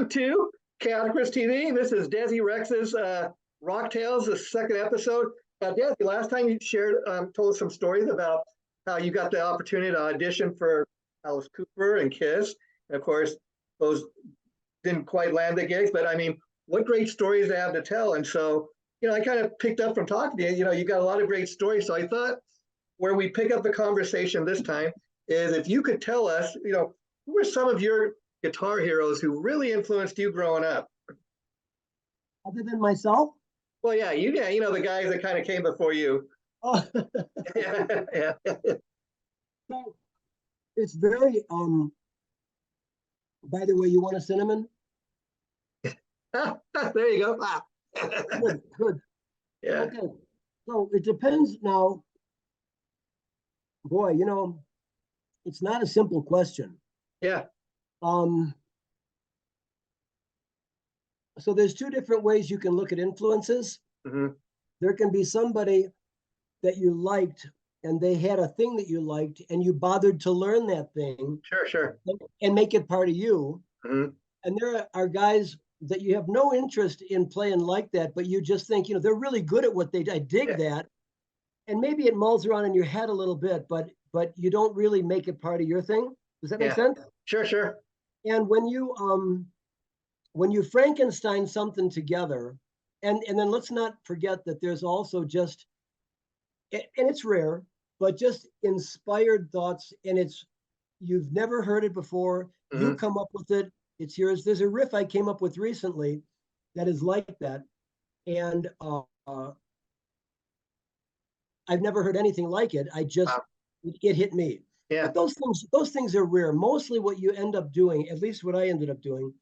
to Guitarist TV. This is Desi Rexx's Rock Tales, the second episode. Desi, last time you shared, told us some stories about how you got the opportunity to audition for Alice Cooper and Kiss. And of course, those didn't quite land the gigs, but I mean, what great stories they have to tell. And so, I kind of picked up from talking to you, you got a lot of great stories. So I thought where we pick up the conversation this time is if you could tell us, who were some of your guitar heroes who really influenced you growing up? Other than myself? Well, yeah, the guys that kind of came before you. Oh. yeah. So it's very, by the way, you want a cinnamon? There you go. Good. Yeah. Okay. So it depends now. Boy, it's not a simple question. Yeah. So there's two different ways you can look at influences. Mm-hmm. There can be somebody that you liked and they had a thing that you liked and you bothered to learn that thing. Sure. And make it part of you. Mm-hmm. And there are guys that you have no interest in playing like that, but you just think, they're really good at what they do. I dig that. And maybe it mulls around in your head a little bit, but you don't really make it part of your thing. Does that make sense? Sure. And when you Frankenstein something together, and then let's not forget that there's also just, and it's rare, but just inspired thoughts, and you've never heard it before. Mm-hmm. You come up with it. It's yours. There's a riff I came up with recently that is like that. And I've never heard anything like it. It hit me. Yeah. But those things are rare. Mostly what you end up doing, at least what I ended up doing,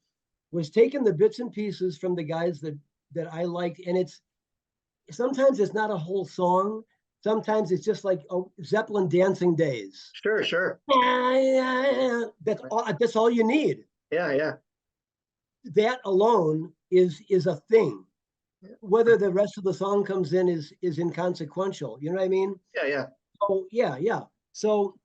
was taking the bits and pieces from the guys that I liked. And sometimes it's not a whole song. Sometimes it's just like Zeppelin Dancing Days. Sure. That's all you need. Yeah. That alone is a thing. Whether the rest of the song comes in is inconsequential. You know what I mean? Yeah. Oh, yeah. So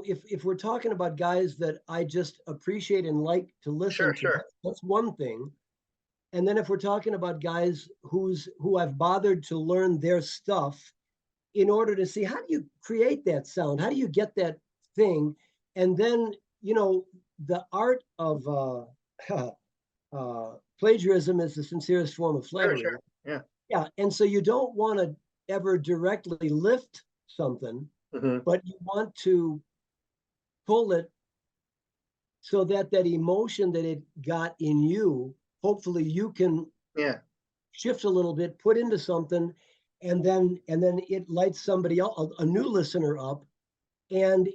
if we're talking about guys that I just appreciate and like to listen to, that's one thing. And then if we're talking about guys who I've bothered to learn their stuff in order to see how do you create that sound? How do you get that thing? And then, the art of plagiarism is the sincerest form of flattery. Sure. Yeah. And so you don't want to ever directly lift something, mm-hmm. but you want to pull it so that emotion that it got in you, hopefully you can shift a little bit, put into something, and then it lights somebody else, a new listener up, and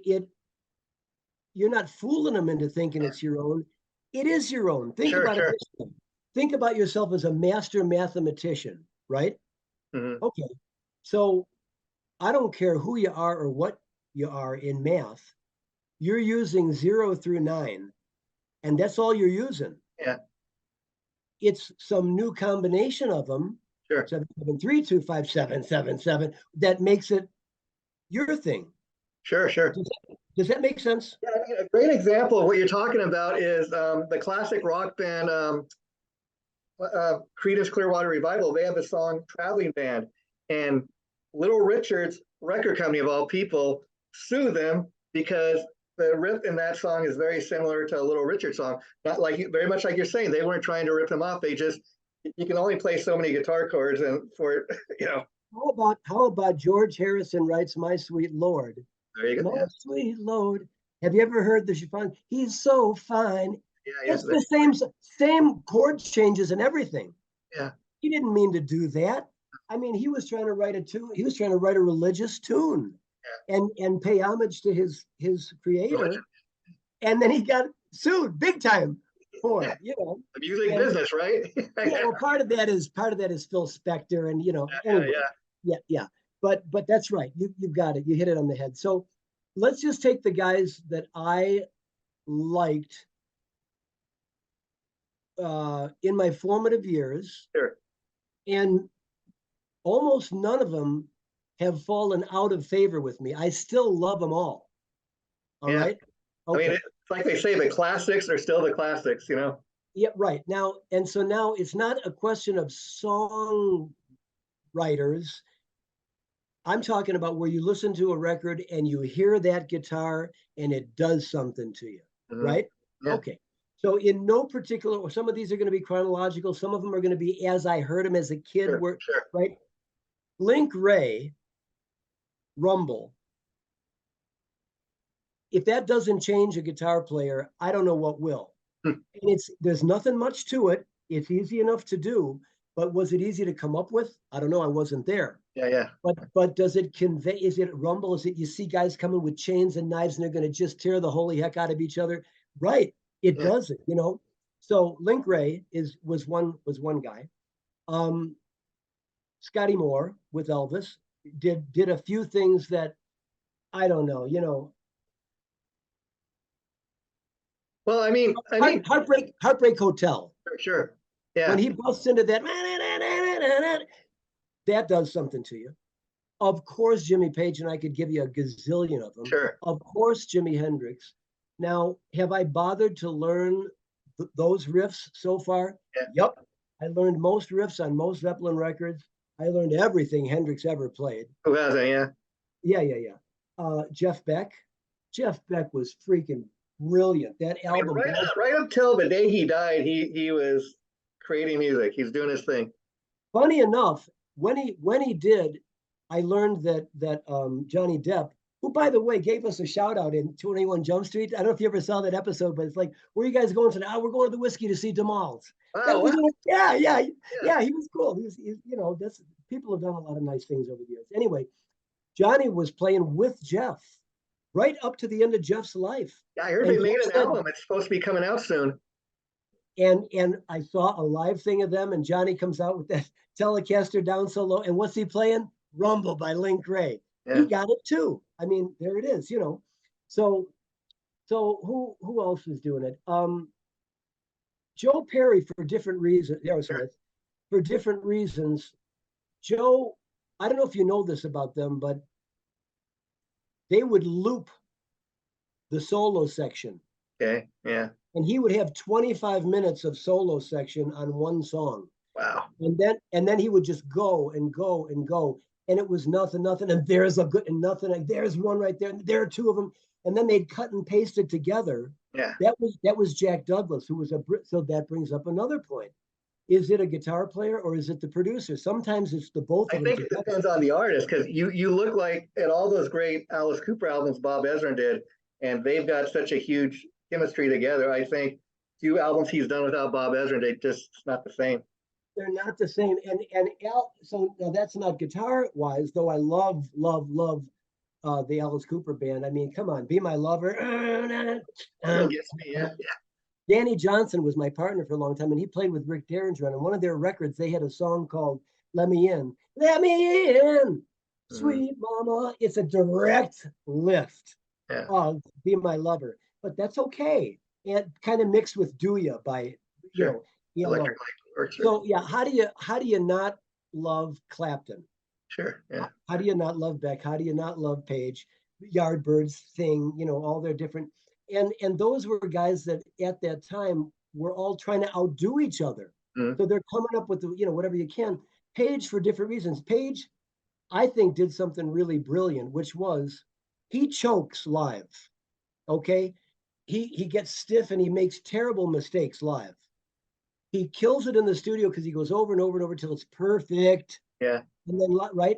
you're not fooling them into thinking it's your own. It is your own. Think about it this way. Think about yourself as a master mathematician, right? Mm-hmm. Okay. So I don't care who you are or what you are in math. You're using 0 through 9, and that's all you're using. Yeah. It's some new combination of them. Sure. 7, 7, 3, 2, 5, 7, 7, 7. That makes it your thing. Sure. Does that make sense? Yeah, a great example of what you're talking about is the classic rock band Creedence Clearwater Revival. They have the song Traveling Band, and Little Richard's record company of all people sued them because the riff in that song is very similar to a Little Richard song. Not like very much like you're saying. They weren't trying to rip them off. They just, you can only play so many guitar chords, and How about George Harrison writes "My Sweet Lord"? There you go. My sweet Lord. Have you ever heard the chiffon? He's so fine. Yeah. It's the same chord changes and everything. Yeah. He didn't mean to do that. I mean, he was trying to write a tune. He was trying to write a religious tune, and pay homage to his creator. Religion. And then he got sued big time for it. Music business, right? Well, part of that is Phil Spector, and Yeah. But that's right. You've got it. You hit it on the head. So let's just take the guys that I liked in my formative years. Sure. And almost none of them have fallen out of favor with me. I still love them all. All right. Okay. I mean, like they say, the classics are still the classics, you know? Yeah, right. Now, and so now it's not a question of song writers. I'm talking about where you listen to a record and you hear that guitar and it does something to you, right? Yeah. Okay. So in no particular, some of these are going to be chronological. Some of them are going to be as I heard them as a kid, Sure. right? Link Ray, Rumble. If that doesn't change a guitar player, I don't know what will. And there's nothing much to it. It's easy enough to do, but was it easy to come up with? I don't know. I wasn't there. Yeah. But does it convey? Is it Rumble? Is it you see guys coming with chains and knives and they're going to just tear the holy heck out of each other? Right. It does it, you know. So Link Ray was one guy. Scotty Moore with Elvis did a few things that I don't know, you know. Well, I mean, Heartbreak Hotel. Sure. Yeah. When he busts into that, that does something to you. Of course, Jimmy Page, and I could give you a gazillion of them. Sure. Of course, Jimi Hendrix. Now, have I bothered to learn those riffs so far? Yeah. Yep. I learned most riffs on most Zeppelin records. I learned everything Hendrix ever played. Who hasn't? Yeah. Yeah. Jeff Beck. Jeff Beck was freaking brilliant. That album. Right up till the day he died, he was creating music. He's doing his thing. Funny enough, when he did, I learned that Johnny Depp, who by the way gave us a shout out in 21 Jump Street. I don't know if you ever saw that episode, but it's like, where are you guys going tonight? Oh, we're going to the whiskey to see DMOLLS. Wow. Yeah. He was cool. He's you know, people have done a lot of nice things over the years. Anyway, Johnny was playing with Jeff right up to the end of Jeff's life. Yeah, I heard they made an album. It's supposed to be coming out soon. And I saw a live thing of them, and Johnny comes out with that Telecaster down so low. And what's he playing? Rumble by Link Ray. Yeah. He got it too. I mean, there it is, you know. So who else is doing it? Joe Perry, for different reasons. For different reasons. Joe, I don't know if you know this about them, but they would loop the solo section. Okay. Yeah. And he would have 25 minutes of solo section on one song. Wow. And then he would just go and go and go. And it was nothing. And there's a good and nothing. And there's one right there. And there are two of them. And then they'd cut and paste it together. Yeah. That was Jack Douglas, who was so that brings up another point. Is it a guitar player or is it the producer? Sometimes it's the both of them. I think it depends on the artist, because you look like at all those great Alice Cooper albums Bob Ezrin did, and they've got such a huge chemistry together. I think few albums he's done without Bob Ezrin, it's not the same. They're not the same. And Al, so now that's not guitar wise, though I love the Alice Cooper band. I mean, come on, Be My Lover. Gets me, yeah. Danny Johnson was my partner for a long time, and he played with Rick Derringer. And on one of their records, they had a song called Let Me In. Let Me In, sweet mama. It's a direct lift. Yeah. Be My Lover. But that's okay. And kind of mixed with Do Ya by, you know. So yeah, how do you not love Clapton? Sure. Yeah. How do you not love Beck? How do you not love Page? Yardbirds thing, you know, all their different and those were guys that at that time were all trying to outdo each other. So they're coming up with the, you know, whatever you can. Page, for different reasons. Page, I think, did something really brilliant, which was he chokes live. Okay. He gets stiff and he makes terrible mistakes live. He kills it in the studio because he goes over and over and over till it's perfect. Yeah. And then right.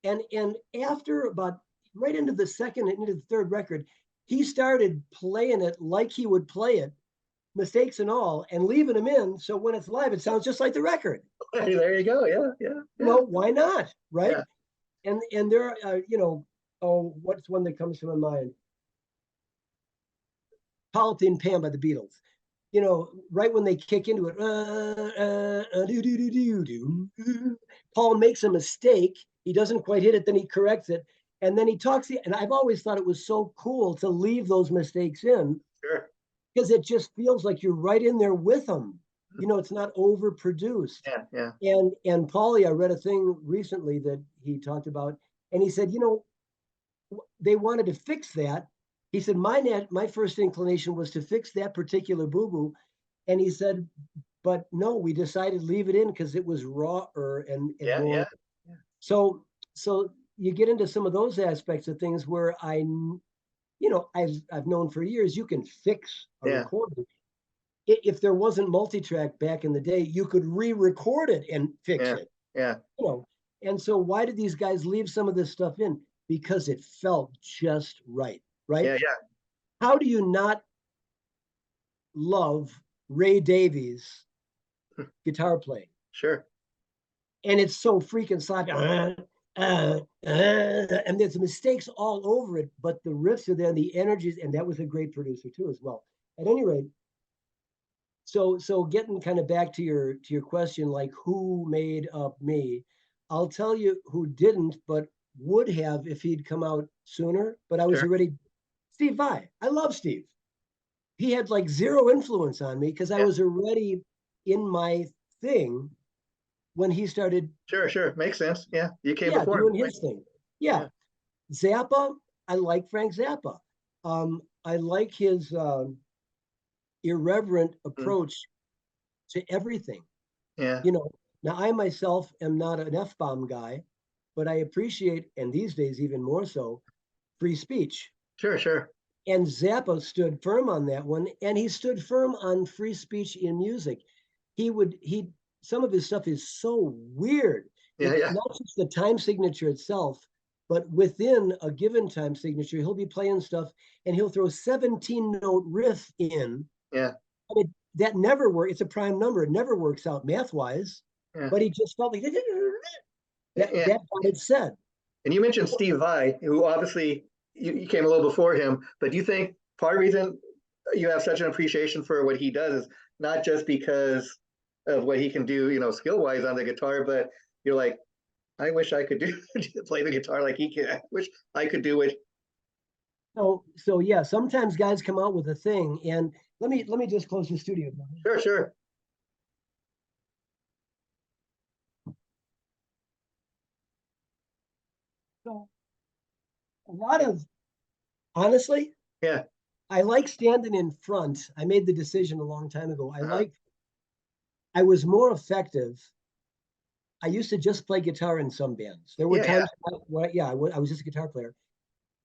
And after about right into the second and into the third record, he started playing it like he would play it, mistakes and all, and leaving them in. So when it's live, it sounds just like the record. Hey, there you go. Yeah. No, why not? Right. Yeah. And there are, you know, what's one that comes to my mind? Politan Pan by the Beatles. You know, right when they kick into it, Paul makes a mistake. He doesn't quite hit it, then he corrects it. And then he talks, and I've always thought it was so cool to leave those mistakes in. Sure. Because it just feels like you're right in there with them. You know, it's not overproduced. Yeah. And Paulie, I read a thing recently that he talked about, and he said, you know, they wanted to fix that, He said, my first inclination was to fix that particular boo-boo. And he said, but no, we decided leave it in because it was rawer and more. Yeah. So you get into some of those aspects of things where I've known for years you can fix a recording. If there wasn't multi-track back in the day, you could re-record it and fix it. Yeah. And so why did these guys leave some of this stuff in? Because it felt just right. Yeah. How do you not love Ray Davies' guitar playing? Sure. And it's so freaking sloppy. And there's mistakes all over it, but the riffs are there, the energies, and that was a great producer too as well. At any rate, so getting kind of back to your question, like who made up me, I'll tell you who didn't, but would have if he'd come out sooner. But I was already Steve Vai. I love Steve. He had like zero influence on me because I was already in my thing when he started. Sure. Makes sense. Yeah. You came before doing his thing. Yeah. Zappa, I like Frank Zappa. I like his irreverent approach to everything. Yeah. Now I myself am not an F-bomb guy, but I appreciate, and these days even more so, free speech. Sure. And Zappa stood firm on that one, and he stood firm on free speech in music. Some of his stuff is so weird. Yeah. Not just the time signature itself, but within a given time signature, he'll be playing stuff and he'll throw 17-note riff in. Yeah. That never works. It's a prime number. It never works out math-wise, but he just felt like that got it said. And you mentioned Steve Vai, who obviously you came a little before him, but do you think part of the reason you have such an appreciation for what he does is not just because of what he can do, skill-wise on the guitar, but you're like, I wish I could play the guitar like he can. I wish I could do it. So yeah, sometimes guys come out with a thing, and let me just close the studio. Sure. So a lot of, honestly, yeah, I like standing in front. I made the decision a long time ago. I was more effective. I used to just play guitar in some bands. There were times where I was just a guitar player.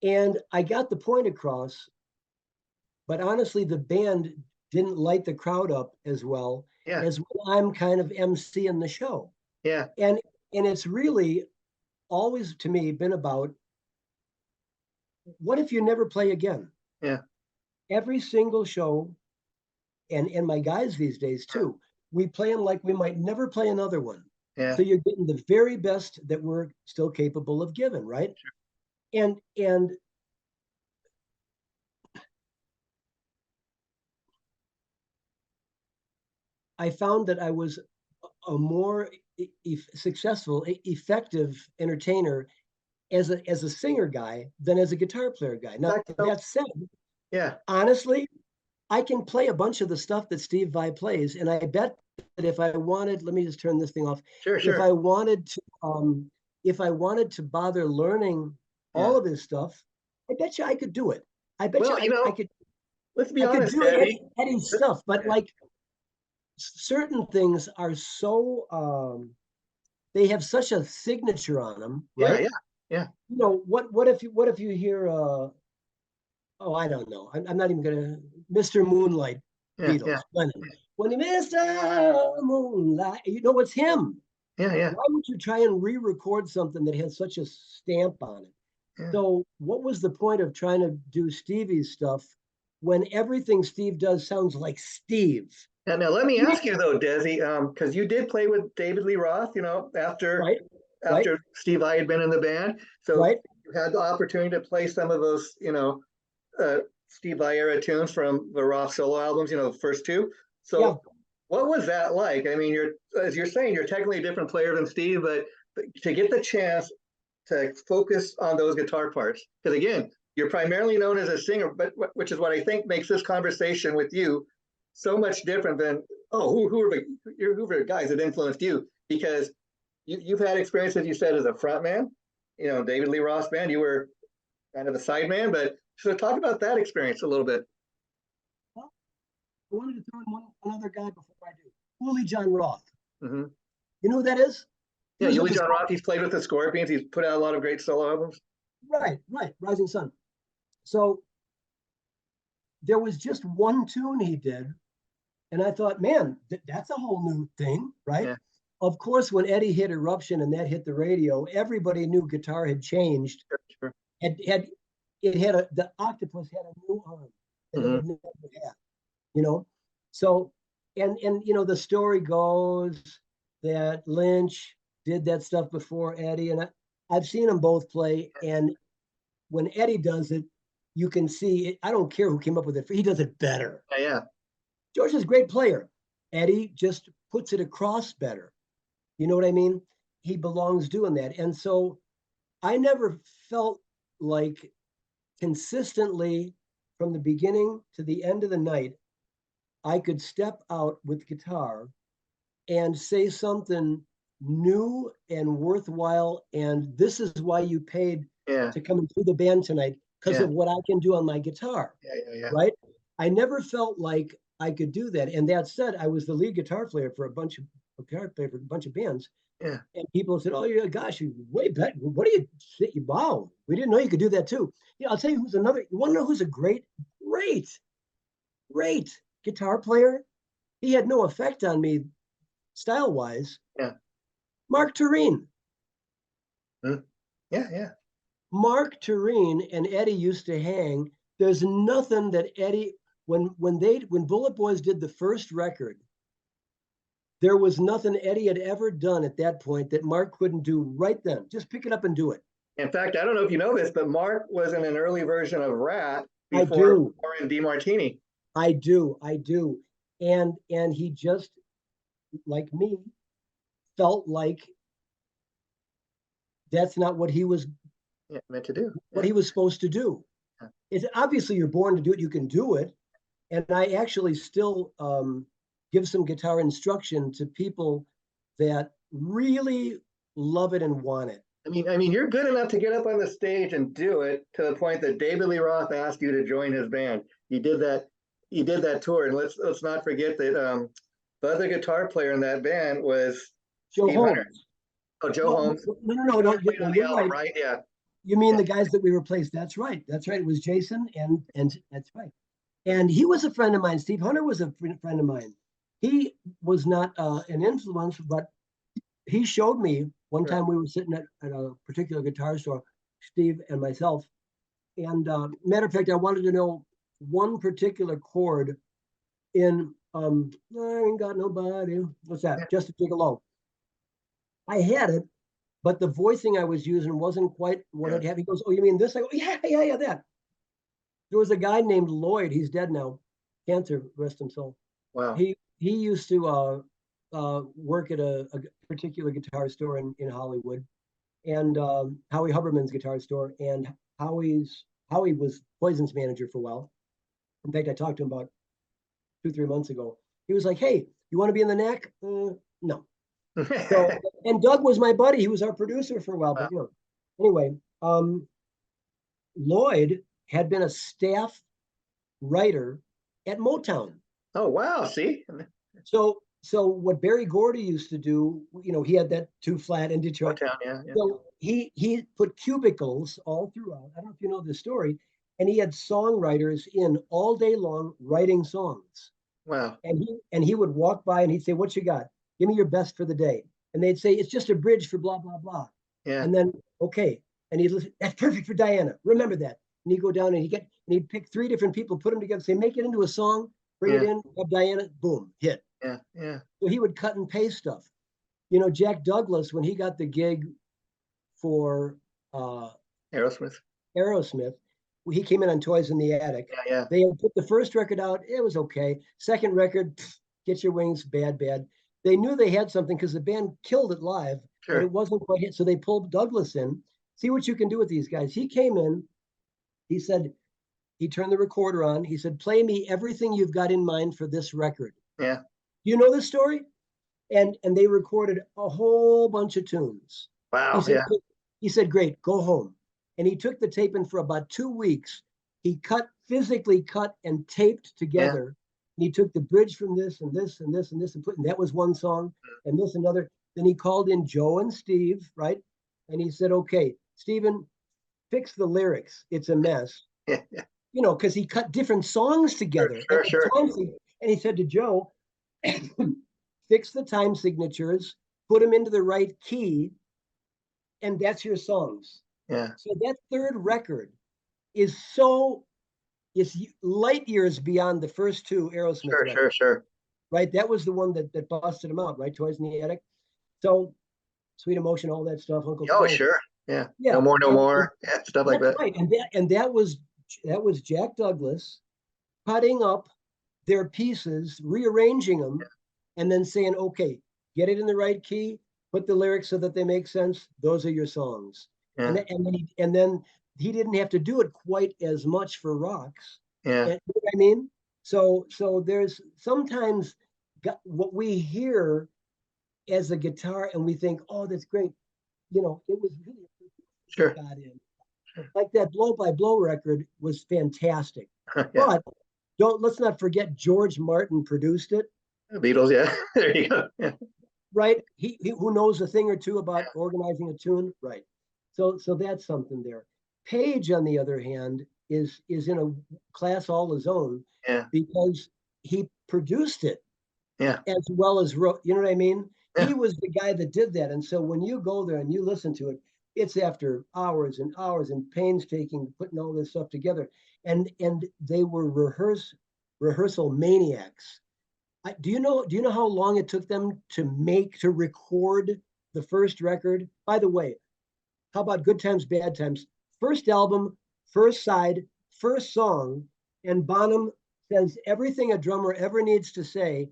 And I got the point across, but honestly, the band didn't light the crowd up as well as when I'm kind of emceeing the show. Yeah. And it's really always, to me, been about, what if you never play again? Yeah. Every single show, and my guys these days too, we play them like we might never play another one. Yeah. So you're getting the very best that we're still capable of giving, right? Sure. And I found that I was a more successful, effective entertainer as a singer guy than as a guitar player guy. Now, that said, honestly, I can play a bunch of the stuff that Steve Vai plays, and I bet that if I wanted, let me just turn this thing off. Sure. If I wanted to bother learning all of his stuff, I bet you I could do it. I bet I could. Let's be honest, could do Eddie's stuff, but like certain things are so they have such a signature on them, right? Yeah. What if you hear I don't know. I'm not even gonna Mr. Moonlight, Beatles, Lennon. When you Mr. Moonlight, it's him. Yeah. Why would you try and re-record something that has such a stamp on it? Yeah. So what was the point of trying to do Stevie's stuff when everything Steve does sounds like Steve? And now let me ask you though, Desi, because you did play with David Lee Roth, after Steve Vai had been in the band. So you had the opportunity to play some of those, Steve Vai era tunes from the Roth solo albums, the first two. So what was that like? I mean, as you're saying, you're technically a different player than Steve, but to get the chance to focus on those guitar parts, because again, you're primarily known as a singer, but which is what I think makes this conversation with you so much different than, who are the guys that influenced you? Because you've had experience, as you said, as a front man, David Lee Roth's band, you were kind of a side man, but So talk about that experience a little bit. Well, I wanted to throw in one other guy before I do. Willie John Roth. Mm-hmm. You know who that is? Yeah, Willie John Roth. He's played with the Scorpions. He's put out a lot of great solo albums. Right. Rising Sun. So there was just one tune he did, and I thought, man, that's a whole new thing, right? Yeah. Of course, when Eddie hit Eruption and that hit the radio, everybody knew guitar had changed. Sure. The octopus had a new arm that it had never had, you know. So, and you know, the story goes that Lynch did that stuff before Eddie, and I've seen them both play. And when Eddie does it, you can see it. I don't care who came up with it. He does it better. Yeah. George is a great player. Eddie just puts it across better. You know what I mean? He belongs doing that. And so I never felt like consistently from the beginning to the end of the night, I could step out with guitar and say something new and worthwhile. And this is why you paid to come into the band tonight, because of what I can do on my guitar. Yeah. Right? I never felt like I could do that. And that said, I was the lead guitar player for a bunch of bands. Yeah. And people said, "Oh, yeah, gosh, you way better. What do you say? Wow, we didn't know you could do that too." You know, I'll tell you who's another. You want to know who's a great guitar player? He had no effect on me style-wise. Yeah. Mark Tureen. Yeah. Mark Tureen and Eddie used to hang. There's nothing that Eddie, when Bullet Boys did the first record, there was nothing Eddie had ever done at that point that Mark couldn't do right then. Just pick it up and do it. In fact, I don't know if you know this, but Mark was in an early version of Rat before in DeMartini. I do. And he just, like me, felt like that's not what he was meant to do. What he was supposed to do. It's obviously you're born to do it, you can do it. And I actually still give some guitar instruction to people that really love it and want it. I mean, you're good enough to get up on the stage and do it to the point that David Lee Roth asked you to join his band. You did that tour, and let's not forget that the other guitar player in that band was Joe Steve Holmes. Hunter. Oh, Joe Holmes. No. You're right. Yeah. You mean the guys that we replaced? That's right. It was Jason, and that's right. And he was a friend of mine. Steve Hunter was a friend of mine. He was not an influence, but he showed me one time we were sitting at a particular guitar store, Steve and myself. And matter of fact, I wanted to know one particular chord in I Ain't Got Nobody. What's that? Just to Take a Low. I had it, but the voicing I was using wasn't quite what I'd have. He goes, "Oh, you mean this?" I go, yeah, that. There was a guy named Lloyd. He's dead now. Cancer, rest him soul. Wow. He used to work at a particular guitar store in Hollywood, and Howie Huberman's guitar store. And Howie was Poison's manager for a while. In fact, I talked to him about 2-3 months ago. He was like, "Hey, you want to be in the Knack?" No. So, and Doug was my buddy. He was our producer for a while. Wow. But you know, anyway, Lloyd had been a staff writer at Motown. Oh, wow. See? So what Barry Gordy used to do, you know, he had that 2 flat in Detroit. Motown, yeah. So he put cubicles all throughout. I don't know if you know this story. And he had songwriters in all day long writing songs. Wow. And he would walk by and he'd say, "What you got? Give me your best for the day." And they'd say, "It's just a bridge for blah, blah, blah." Yeah. And then, okay. And he'd listen, "That's perfect for Diana. Remember that." And he'd go down and he'd pick 3 different people, put them together, say, "Make it into a song, bring it in, have Diana, boom, hit." Yeah. So he would cut and paste stuff. You know, Jack Douglas, when he got the gig for Aerosmith, he came in on Toys in the Attic. Yeah. They had put the first record out. It was okay. Second record, Get Your Wings, bad. They knew they had something because the band killed it live, but it wasn't quite hit. So they pulled Douglas in. See what you can do with these guys. He came in. He said, he turned the recorder on. He said, "Play me everything you've got in mind for this record." Yeah. You know this story? And they recorded a whole bunch of tunes. Wow. He said, "Great, go home." And he took the tape in for about 2 weeks. he physically cut and taped together. And he took the bridge from this and this and this and this and that was one song and this another. Then he called in Joe and Steve, right? And he said, okay, Stephen, fix the lyrics. It's a mess. Because he cut different songs together. Sure. And he said to Joe, fix the time signatures, put them into the right key, and that's your songs. Yeah. So that third record is light years beyond the first two Aerosmith records. Sure. Right? That was the one that busted him out, right? Toys in the Attic. So Sweet Emotion, all that stuff. Uncle Oh, Phil. sure. Yeah. No more. Yeah, stuff like that. Right. And that was Jack Douglas cutting up their pieces, rearranging them, and then saying, okay, get it in the right key, put the lyrics so that they make sense. Those are your songs. And then he didn't have to do it quite as much for Rocks. Yeah. You know what I mean? So there's sometimes what we hear as a guitar and we think, oh, that's great. It was really sure. got in. Like that Blow by Blow record was fantastic. But let's not forget George Martin produced it. The Beatles, yeah. There you go. Yeah. Right? He who knows a thing or two about organizing a tune, right? So that's something there. Page, on the other hand, is in a class all his own, because he produced it, as well as wrote. You know what I mean? Yeah. He was the guy that did that, and so when you go there and you listen to it, it's after hours and hours and painstaking putting all this stuff together, and they were rehearsal maniacs. Do you know how long it took them to record the first record? By the way, how about Good Times, Bad Times? First album, first side, first song, and Bonham says everything a drummer ever needs to say.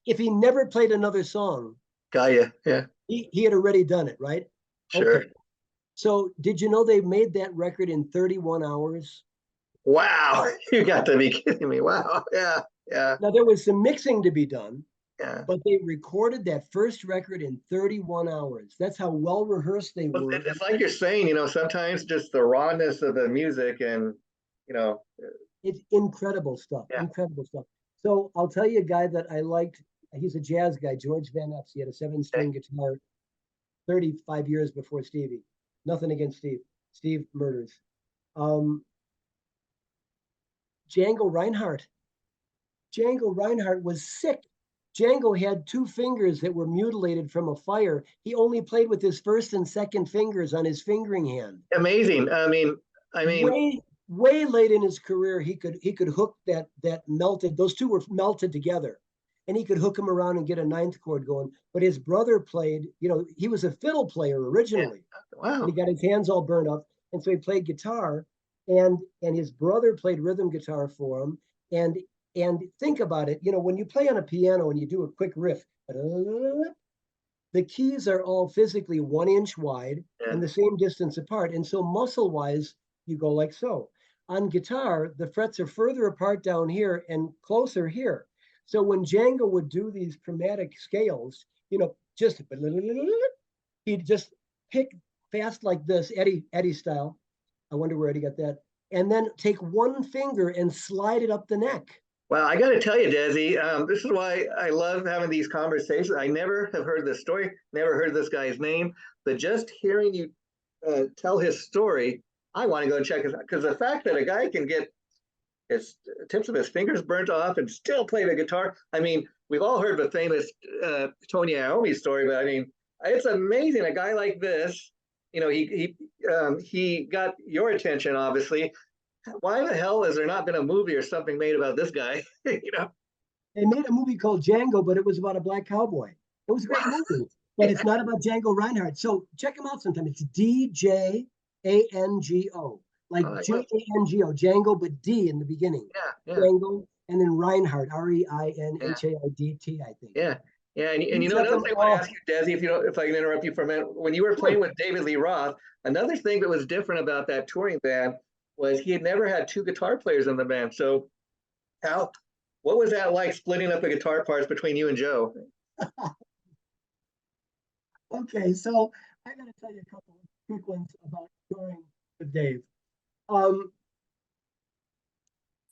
If he never played another song, got you. Yeah, he had already done it, right? Sure. Okay. So did you know they made that record in 31 hours? Wow, you got to be kidding me! Wow, yeah. Now there was some mixing to be done. Yeah. But they recorded that first record in 31 hours. That's how well rehearsed they were. It's like you're saying, sometimes just the rawness of the music and, It's incredible stuff, incredible stuff. So I'll tell you a guy that I liked. He's a jazz guy, George Van Halen. He had a 7-string guitar 35 years before Stevie. Nothing against Steve. Steve murders. Django Reinhardt. Django Reinhardt was sick. Django had 2 fingers that were mutilated from a fire. He only played with his first and second fingers on his fingering hand. Amazing. I mean, way late in his career, he could hook that melted. Those 2 were melted together, and he could hook them around and get a 9th chord going. But his brother played. He was a fiddle player originally. Wow. And he got his hands all burned up, and so he played guitar, and his brother played rhythm guitar for him, and think about it, when you play on a piano and you do a quick riff, the keys are all physically 1 inch wide and the same distance apart. And so muscle-wise, you go like so. On guitar, the frets are further apart down here and closer here. So when Django would do these chromatic scales, he'd just pick fast like this, Eddie style. I wonder where Eddie got that. And then take 1 finger and slide it up the neck. Well, I got to tell you, Desi, this is why I love having these conversations. I never have heard this story, never heard this guy's name, but just hearing you tell his story, I want to go and check it out. Because the fact that a guy can get his tips of his fingers burnt off and still play the guitar. I mean, we've all heard the famous Tony Iommi story, but I mean, it's amazing. A guy like this, he got your attention, obviously. Why the hell has there not been a movie or something made about this guy? They made a movie called Django, but it was about a black cowboy. It was a great movie, but it's not about Django Reinhardt. So check him out sometime. It's DJANGO, like JANGO, Django, but D in the beginning. Yeah. Django, and then Reinhardt, REINHARDT, I think. Yeah. And another thing I want to ask you, Desi, if I can interrupt you for a minute, when you were playing with David Lee Roth, another thing that was different about that touring band was he had never had 2 guitar players in the band. So what was that like, splitting up the guitar parts between you and Joe? Okay, so I got to tell you a couple of quick ones about touring with Dave.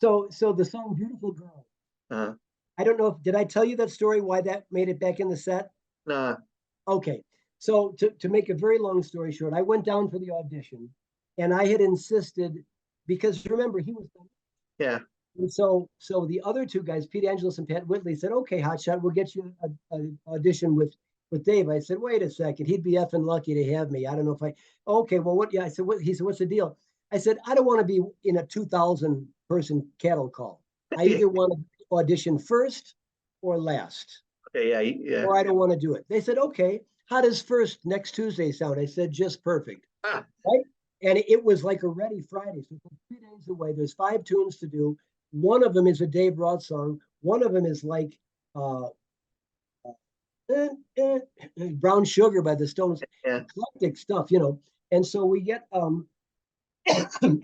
So the song Beautiful Girl. Uh-huh. I don't know if, did I tell you that story, why that made it back in the set? Nah. Okay. So to make a very long story short, I went down for the audition and I had insisted, because remember, he was. Yeah. And so the other two guys, Pete Angelos and Pat Whitley, said, okay, hotshot, we'll get you an audition with Dave. I said, wait a second, he'd be effing lucky to have me. I don't know if okay, well, what, yeah, I said, what, he said, what's the deal? I said, I don't want to be in a 2,000 person cattle call. I either want to audition first or last. Okay, yeah. Or I don't want to do it. They said, okay, how does first next Tuesday sound? I said, just perfect. Ah. Right? And it was like a Ready Friday. So it's 3 days away. There's 5 tunes to do. One of them is a Dave Roth song. One of them is like Brown Sugar by the Stones. Yeah. Eclectic stuff, And so we get, I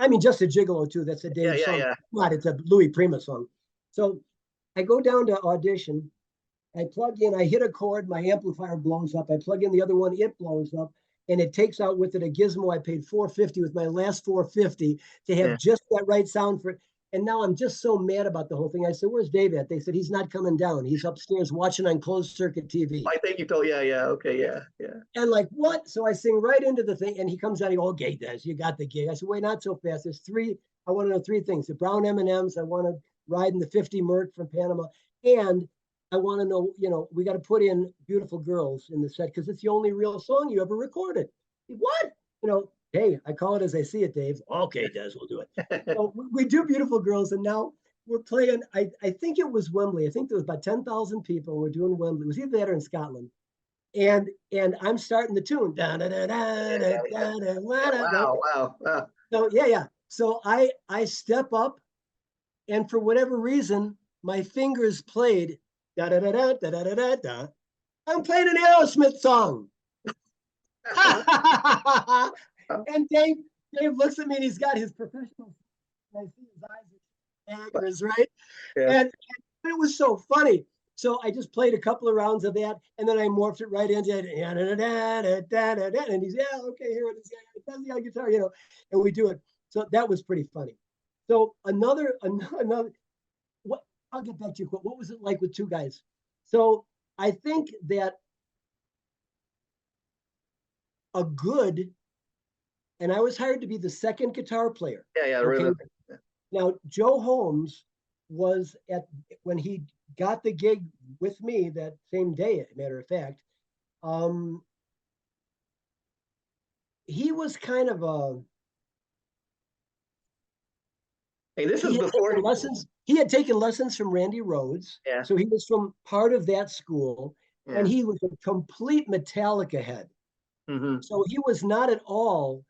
mean, Just a Gigolo too. That's a Dave song. Yeah. Not, it's a Louis Prima song. So I go down to audition. I plug in, I hit a chord, my amplifier blows up. I plug in the other one, it blows up. And it takes out with it a gizmo. I paid $450 with my last $450 to have just that right sound for it. And now I'm just so mad about the whole thing. I said, where's Dave at? They said, he's not coming down. He's upstairs watching on closed circuit TV. I think you told, yeah, okay, yeah. And like, what? So I sing right into the thing and he comes out, he goes, okay, Des, you got the gig. I said, wait, not so fast. There's 3, I want to know 3 things. The brown M&Ms, I want to ride in the 50 Merc from Panama. And I want to know, we got to put in Beautiful Girls in the set because it's the only real song you ever recorded. What? Hey, I call it as I see it, Dave. Okay, Des, we'll do it. So we do Beautiful Girls, and now we're playing, I think it was Wembley. I think there was about 10,000 people. We're doing Wembley. It was either that or in Scotland. And I'm starting the tune. Wow. So yeah. So I step up, and for whatever reason, my fingers played da da da da da da da da. I'm playing an Aerosmith song. And Dave looks at me and he's got his professional. I see his eyes are daggers, right? Yeah. And it was so funny. So I just played a couple of rounds of that, and then I morphed it right into it. And he's, yeah, okay, here it is. Yeah, it does the guitar, and we do it. So that was pretty funny. So another. What? I'll get back to your quote. What was it like with 2 guys? So I think that a good, and I was hired to be the second guitar player. Yeah, okay? really. Now, Joe Holmes was when he got the gig with me that same day, as a matter of fact, he was kind of a. Hey, this is before lessons. He had taken lessons from Randy Rhoads. Yeah. So he was from part of that school, and he was a complete Metallica head. Mm-hmm. So he was not at all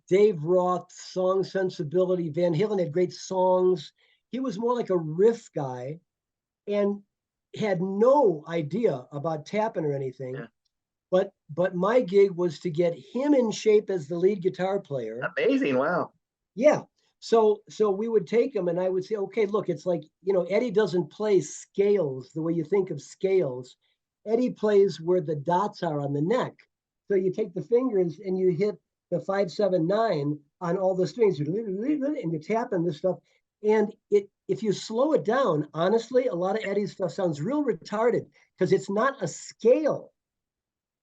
Dave Roth song sensibility. Van Halen had great songs. He was more like a riff guy and had no idea about tapping or anything. Yeah. But my gig was to get him in shape as the lead guitar player. Amazing. Wow. Yeah. So we would take him and I would say, okay, look, it's like, Eddie doesn't play scales the way you think of scales. Eddie plays where the dots are on the neck. So you take the fingers and you hit the 5, 7, 9 on all the strings, and you're tapping this stuff. And if you slow it down, honestly, a lot of Eddie's stuff sounds real retarded because it's not a scale.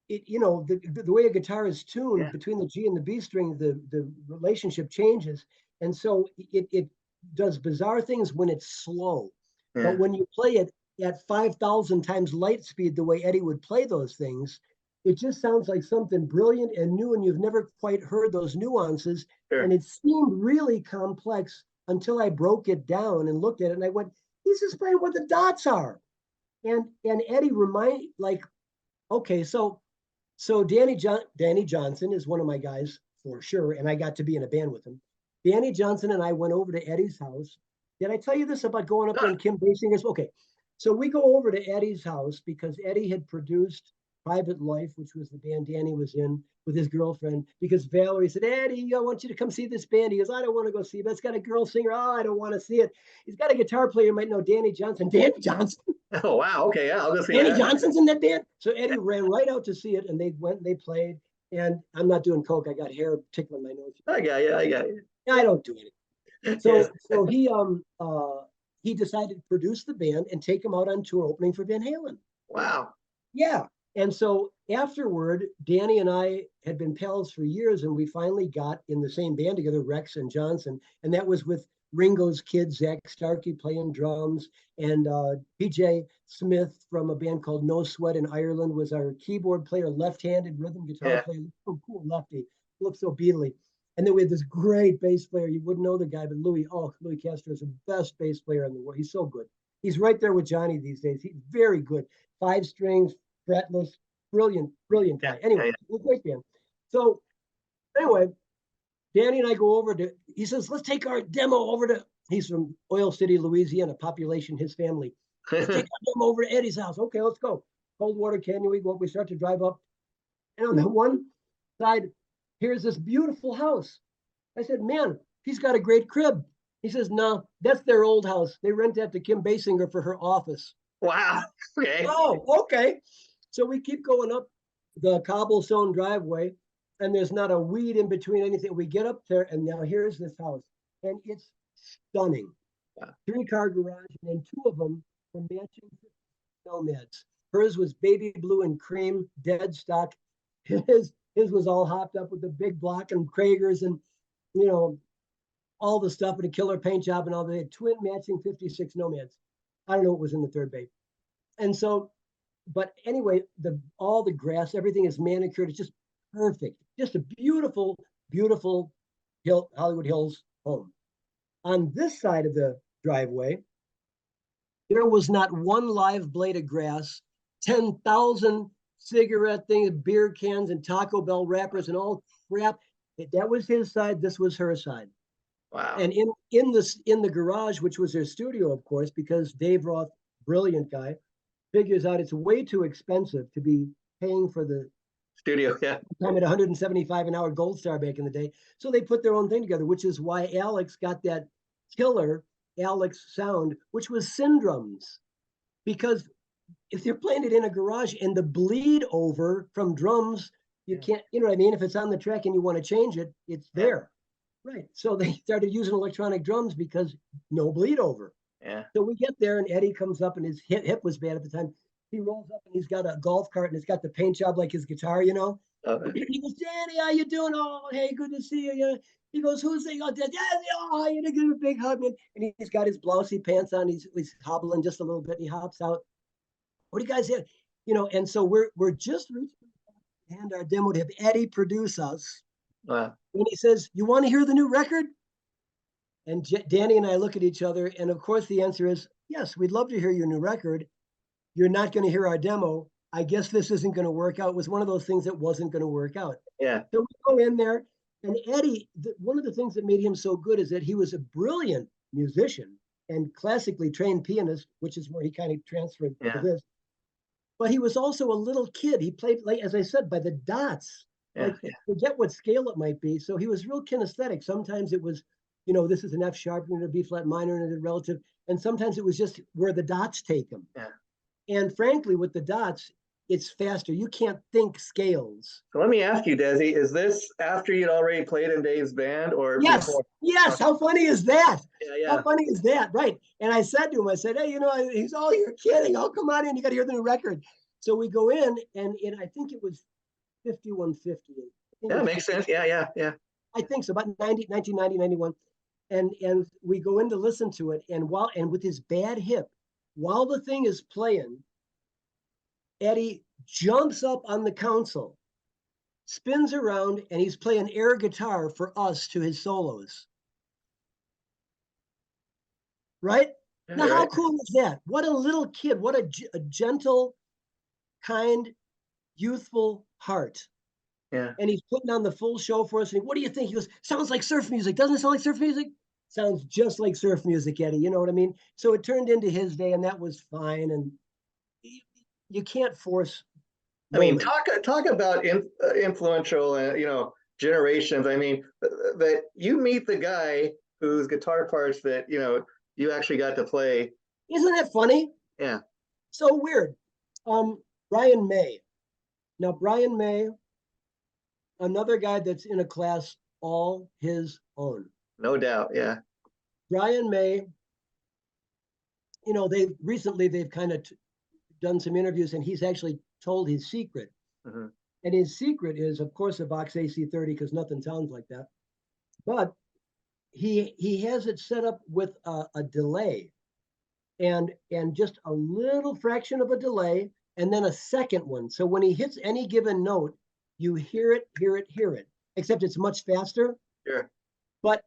The way a guitar is tuned between the G and the B string, the relationship changes. And so it does bizarre things when it's slow. Yeah. But when you play it at 5,000 times light speed, the way Eddie would play those things, it just sounds like something brilliant and new, and you've never quite heard those nuances. Sure. And it seemed really complex until I broke it down and looked at it, and I went, he's just playing what the dots are. And Eddie okay, so Danny Johnson is one of my guys for sure, and I got to be in a band with him. Danny Johnson and I went over to Eddie's house. Did I tell you this about going up there and Kim Basinger's? Okay, so we go over to Eddie's house because Eddie had produced Private Life, which was the band Danny was in with his girlfriend, because Valerie said, Eddie, I want you to come see this band. He goes, I don't want to go see it, but it's got a girl singer. Oh, I don't want to see it. He's got a guitar player you might know, Danny Johnson. Danny Johnson. Oh, wow. Okay, yeah, I'll go see Danny Johnson's in that band. So Eddie ran right out to see it, and they went and they played. And I'm not doing coke. I got hair tickling my nose. I got you. I don't do anything. So so he decided to produce the band and take them out on tour opening for Van Halen. Wow. Yeah. And so afterward, Danny and I had been pals for years, and we finally got in the same band together, Rex and Johnson. And that was with Ringo's kid, Zach Starkey, playing drums. And PJ Smith from a band called No Sweat in Ireland was our keyboard player, left-handed rhythm guitar player. So cool, lefty. Looked so Beatley. And then we had this great bass player. You wouldn't know the guy, but Louis Castro is the best bass player in the world. He's so good. He's right there with Johnny these days. He's very good. 5 strings, fretless, brilliant guy. Anyway, we're a great band. So anyway, Danny and I go over to, he says, let's take our demo over to, he's from Oil City, Louisiana, population, his family. Let's take our demo over to Eddie's house. Okay, let's go. Coldwater Canyon, we start to drive up. And on the one side, here's this beautiful house. I said, man, he's got a great crib. He says, no, that's their old house. They rent that to Kim Basinger for her office. Wow. Okay. Oh, okay. So we keep going up the cobblestone driveway, and there's not a weed in between anything. We get up there, and now here's this house, and it's stunning. Wow. 3-car garage, and 2 of them were matching nomads. Hers was baby blue and cream, dead stock. His was all hopped up with the big block and Kragers and, you know, all the stuff and a killer paint job and all. They had twin matching 56 nomads. I don't know what was in the third bay. And so, but anyway, all the grass, everything is manicured. It's just perfect. Just a beautiful, beautiful Hollywood Hills home. On this side of the driveway, there was not one live blade of grass, 10,000 cigarette things, beer cans, and Taco Bell wrappers and all crap. That was his side. This was her side. Wow. And in the garage, which was their studio, of course, because Dave Roth, brilliant guy, figures out it's way too expensive to be paying for the studio. Yeah. Time at 175 an hour Gold Star back in the day. So they put their own thing together, which is why Alex got that killer Alex sound, which was Syndromes. Because if you're playing it in a garage and the bleed over from drums, you can't, you know what I mean? If it's on the track and you want to change it, it's there. Right. So they started using electronic drums because no bleed over. Yeah. So we get there and Eddie comes up and his hip was bad at the time. He rolls up and he's got a golf cart and it's got the paint job like his guitar, you know. He goes, Danny, how you doing? Oh, hey, good to see you. He goes, who's the? Oh, Danny, oh, you give him a big hug, man. And he's got his blousey pants on. He's hobbling just a little bit. He hops out. What do you guys have? You know, and so we're just reaching to hand our demo to have Eddie produce us. Wow. And he says, you want to hear the new record? And Danny and I look at each other. And of course, the answer is, yes, we'd love to hear your new record. You're not going to hear our demo. I guess this isn't going to work out. It was one of those things that wasn't going to work out. Yeah. So we go in there. And Eddie, one of the things that made him so good is that he was a brilliant musician and classically trained pianist, which is where he kind of transferred to this. But he was also a little kid. He played, like, as I said, by the dots. Like, forget what scale it might be. So he was real kinesthetic. Sometimes it was, you know, this is an F sharp and a B flat minor and a relative. And sometimes it was just where the dots take him. Yeah. And frankly, with the dots, it's faster. You can't think scales. So let me ask you, Desi, is this after you'd already played in Dave's band or yes, before? Yes. How funny is that? Yeah. How funny is that? Right. And I said to him, I said, hey, you know, he's, oh, you're kidding. Oh, come on in. You got to hear the new record. So we go in and I think it was 5150. Yeah, makes sense. Yeah. I think so, about 1990, 91. And we go in to listen to it. And with his bad hip, while the thing is playing, Eddie jumps up on the console, spins around, and he's playing air guitar for us to his solos. Right? Now, how cool is that? What a little kid. What a gentle, kind, youthful heart. Yeah. And he's putting on the full show for us. And what do you think? He goes, sounds like surf music. Doesn't it sound like surf music? Sounds just like surf music, Eddie. You know what I mean? So it turned into his day, and that was fine. And you can't force. I mean, talk about influential, you know, generations. I mean, that you meet the guy whose guitar parts that, you know, you actually got to play. Isn't that funny? Yeah. So weird. Brian May. Now, Brian May, another guy that's in a class all his own. No doubt. Yeah. Brian May, you know, they've kind of done some interviews, and he's actually told his secret. Mhm. And his secret is, of course, a Vox AC30, because nothing sounds like that. But he has it set up with a delay, and just a little fraction of a delay, and then a second one. So when he hits any given note, you hear it, except it's much faster. Sure. But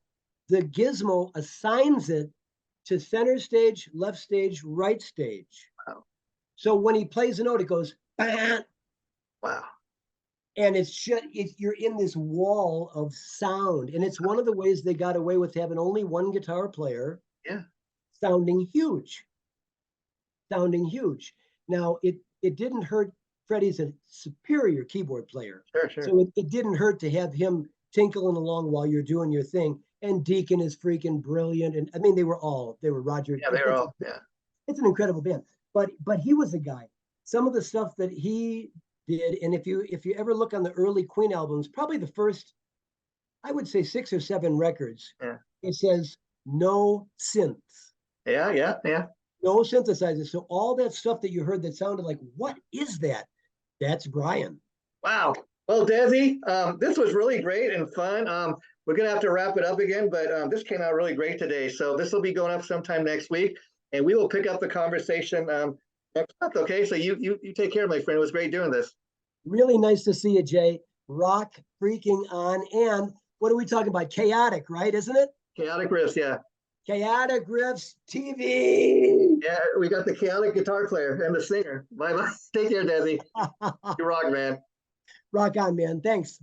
the gizmo assigns it to center stage, left stage, right stage. Wow. So when he plays a note, it goes, bah! Wow. And it's just, you're in this wall of sound. And it's one of the ways they got away with having only one guitar player. Yeah. Sounding huge. Now, it didn't hurt. Freddie's a superior keyboard player. Sure. So it didn't hurt to have him tinkling along while you're doing your thing. And Deacon is freaking brilliant. And I mean, they were Roger. Yeah, they were all, yeah. It's an incredible band. But he was a guy. Some of the stuff that he did, and if you ever look on the early Queen albums, probably the first, I would say 6 or 7 records, Yeah. It says no synths. Yeah. No synthesizers. So all that stuff that you heard that sounded like, what is that? That's Brian. Wow. Well, Desi, this was really great and fun. We're going to have to wrap it up again, but this came out really great today. So this will be going up sometime next week, and we will pick up the conversation next month. Okay. So you take care, my friend. It was great doing this. Really nice to see you, Jay. Rock freaking on. And what are we talking about? Chaotic, right? Isn't it? Chaotic Riffs, yeah. Chaotic Riffs TV. Yeah, we got the chaotic guitar player and the singer. Bye-bye. Take care, Desi. You rock, man. Rock on, man. Thanks.